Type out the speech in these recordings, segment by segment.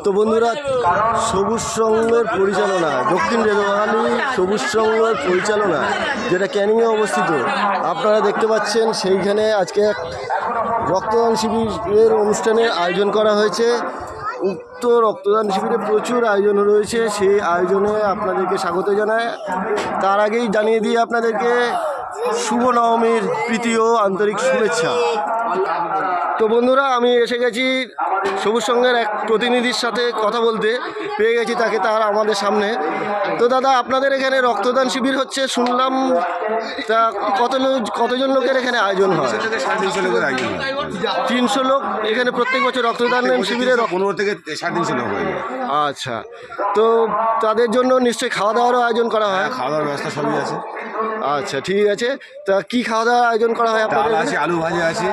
তো বন্ধুরা, সবুজ সংঘের পরিচালনা, দক্ষিণ রেদোয়ালি সবুজ সংঘের পরিচালনা, যেটা ক্যানিংয়ে অবস্থিত, আপনারা দেখতে পাচ্ছেন সেইখানে আজকে এক রক্তদান শিবিরের অনুষ্ঠানের আয়োজন করা হয়েছে। উক্ত রক্তদান শিবিরে প্রচুর আয়োজন রয়েছে, সেই আয়োজনে আপনাদেরকে স্বাগত জানায়। তার আগেই জানিয়ে দিই আপনাদেরকে শুভ নবমীর প্রীতি ও আন্তরিক শুভেচ্ছা। তো বন্ধুরা, আমি এসে গেছি সবুজ সংঘের এক প্রতিনিধির সাথে কথা বলতে, পেয়ে গেছি তাকে তার আমাদের সামনে। তো দাদা, আপনাদের এখানে রক্তদান শিবির হচ্ছে শুনলাম, তা কতজন লোকের এখানে আয়োজন হয়? 350 লোকের আয়োজন। 300 লোক এখানে প্রত্যেক বছর রক্তদান শিবিরে 15 থেকে 350 লোক হয়ে যায়। আচ্ছা, তো তাদের জন্য নিশ্চয়ই খাওয়া দাওয়ারও আয়োজন করা হয়? খাওয়া দাওয়ার ব্যবস্থা সবই আছে। আচ্ছা, ঠিক আছে। তা কি খাওয়া দাওয়ার আয়োজন করা হয় আপনাদের? ডাল আছে, আলু ভাজা আছে,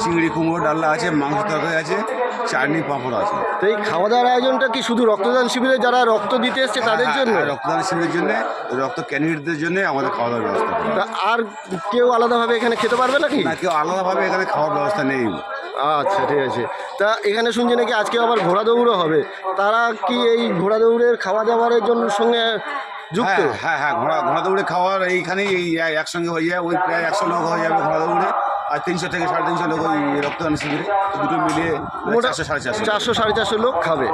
চিংড়ি কুমড়ো ডাল্লা আছে, মাংস তরকারি আছে, চাটনি পাঁপড় আছে। তো এই খাওয়া দাওয়ার আয়োজনটা কি শুধু রক্তদান শিবিরে যারা রক্ত দিতে এসছে তাদের জন্য? রক্তদান শিবিরের জন্য, রক্ত ক্যান্ডিডেটদের জন্য আমাদের খাওয়া দাওয়ার ব্যবস্থা। তা আর কেউ আলাদাভাবে এখানে খেতে পারবে নাকি? না, কেউ আলাদাভাবে এখানে খাওয়ার ব্যবস্থা নেই। আচ্ছা, ঠিক আছে। তা এখানে শুনছি নাকি আজকে আবার ঘোড়া দৌড়ও হবে, তারা কি এই ঘোড়া দৌড়ের খাওয়া দাওয়ারের জন্য সঙ্গে যুক্ত? হ্যাঁ, ঘোড়া দৌড়ে খাওয়ার এইখানেই একসঙ্গে হয়ে যায়। ওই প্রায় 100 লোক হয়ে যাবে ঘোড়া দৌড়ে, আর 300 থেকে 350 লোক ওই রক্তদান শিবিরে, দুটো মিলিয়ে 400-450 লোক খাবে।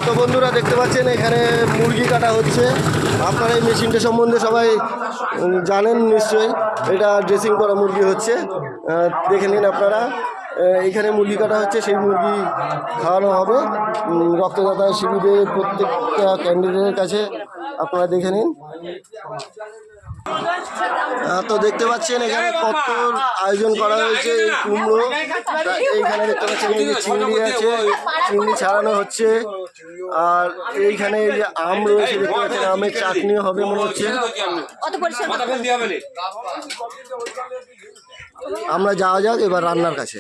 তো বন্ধুরা, দেখতে পাচ্ছেন এখানে মুরগি কাটা হচ্ছে। আপনারা এই মেশিনটা সম্বন্ধে সবাই জানেন নিশ্চয়ই, এটা ড্রেসিং করা মুরগি হচ্ছে, দেখে নিন আপনারা। এখানে মুরগি কাটা হচ্ছে, সেই মুরগি খাওয়ানো হবে রক্তদাতা শিবিরে প্রত্যেকটা ক্যান্ডিডেটের কাছে, আপনারা দেখে নিন। তো দেখতে পাচ্ছেন এখানে কত আয়োজন করা হয়েছে। এই কুমড়ো, এইখানে দেখতে পাচ্ছেন এই যে চিংড়ি আছে, চিংড়ি ছাড়ানো হচ্ছে। আর এইখানে এই যে আম রয়েছে, দেখতে পাচ্ছেন আমের চাটনিও হবে মনে হচ্ছে। আমরা যাওয়া যাক এবার রান্নার কাছে।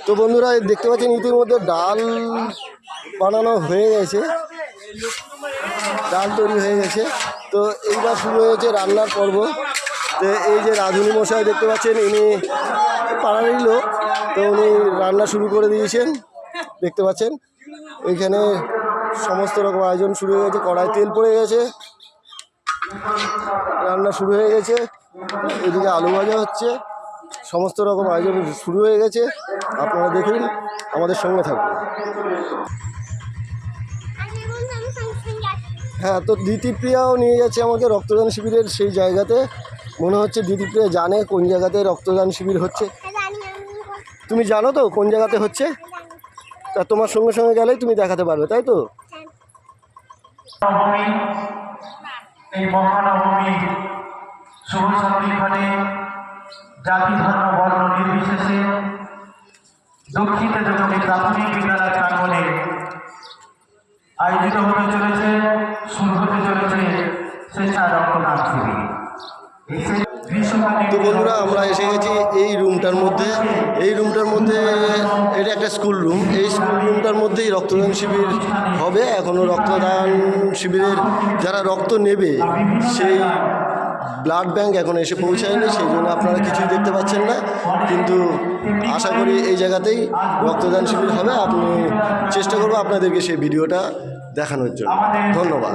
তো বন্ধুরা, দেখতে পাচ্ছেন ইতিমধ্যে ডাল বানানো হয়ে গেছে, ডাল তৈরি হয়ে গেছে। তো এইবার শুরু হয়েছে রান্নার পর্ব। তো এই যে রাঁধুনি মশাই দেখতে পাচ্ছেন, ইনি পাড়ারই লোক, তো উনি রান্না শুরু করে দিয়েছেন। দেখতে পাচ্ছেন এইখানে সমস্ত রকম আয়োজন শুরু হয়ে গেছে, কড়াই তেল পড়ে গেছে, রান্না শুরু হয়ে গেছে। এদিকে আলু ভাজা হচ্ছে, সমস্ত রকম আয়োজন শুরু হয়ে গেছে। আপনারা দেখুন, আমাদের সঙ্গে থাকুন। হ্যাঁ, তো দিতিপ্রিয়াও নিয়ে যাচ্ছে আমাকে রক্তদান শিবিরের সেই জায়গাতে। মনে হচ্ছে দিতিপ্রিয়া জানে কোন জায়গাতে রক্তদান শিবির হচ্ছে। তুমি জানো তো কোন জায়গাতে হচ্ছে? তা তোমার সঙ্গে সঙ্গে গেলেই তুমি দেখাতে পারবে, তাই তো? এই মহানবমী শুভ সন্ধিক্ষণে জাতি ধর্ম বর্ণ নির্বিশেষে দক্ষিণ রেদোয়ালি প্রাথমিক বিদ্যালয় প্রাঙ্গণে আয়োজিত হতে চলেছে, শুরু হতে চলেছে স্বেচ্ছা রক্তদান শিবির। তো বন্ধুরা, আমরা এসে গেছি এই রুমটার মধ্যে। এই রুমটার মধ্যে এটা একটা স্কুল রুম। এই স্কুল রুমটার মধ্যেই রক্তদান শিবির হবে। এখনও রক্তদান শিবিরের যারা রক্ত নেবে সেই ব্লাড ব্যাংক এখন এসে পৌঁছায়নি, সেই জন্য আপনারা কিছুই দেখতে পাচ্ছেন না। কিন্তু আশা করি এই জায়গাতেই রক্তদান শিবির হবে। আপনি চেষ্টা করবো আপনাদেরকে সেই ভিডিওটা দেখানোর জন্য। ধন্যবাদ।